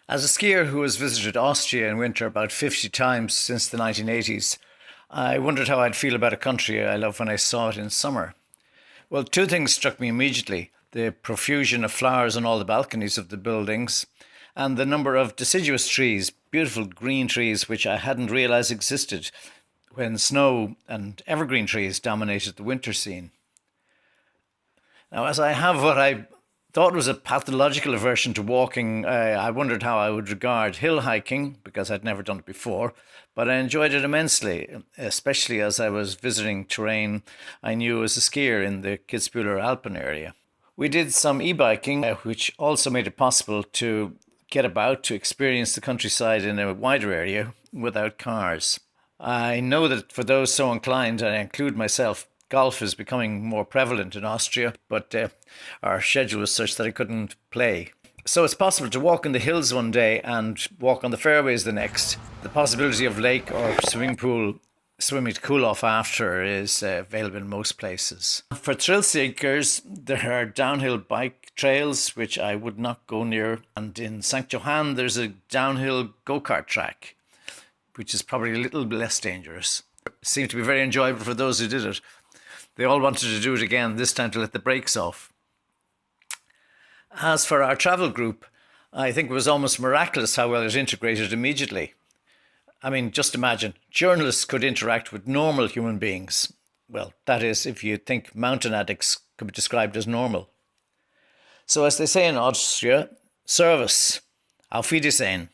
As a skier who has visited Austria in winter about 50 times since the 1980s, I wondered how I'd feel about a country I love when I saw it in summer. Well, two things struck me immediately: the profusion of flowers on all the balconies of the buildings, and the number of deciduous trees, beautiful green trees which I hadn't realised existed when snow and evergreen trees dominated the winter scene. Now, as I have what I thought was a pathological aversion to walking, I wondered how I would regard hill hiking, because I'd never done it before, but I enjoyed it immensely, especially as I was visiting terrain I knew as a skier in the Kitzbühler Alpen area. We did some e-biking, which also made it possible to get about, to experience the countryside in a wider area without cars. I know that for those so inclined, and I include myself, golf is becoming more prevalent in Austria, but our schedule was such that I couldn't play. So it's possible to walk in the hills one day and walk on the fairways the next. The possibility of lake or swimming pool swimming to cool off after is available in most places. For thrill seekers, there are downhill bike trails which I would not go near, and in St Johann there's a downhill go-kart track, which is probably a little less dangerous. It seemed to be very enjoyable for those who did it. They all wanted to do it again, this time to let the brakes off. As for our travel group, I think it was almost miraculous how well it integrated immediately. I mean, just imagine, journalists could interact with normal human beings. Well, that is, if you think mountain addicts could be described as normal. So as they say in Austria, Servus, auf Wiedersehen.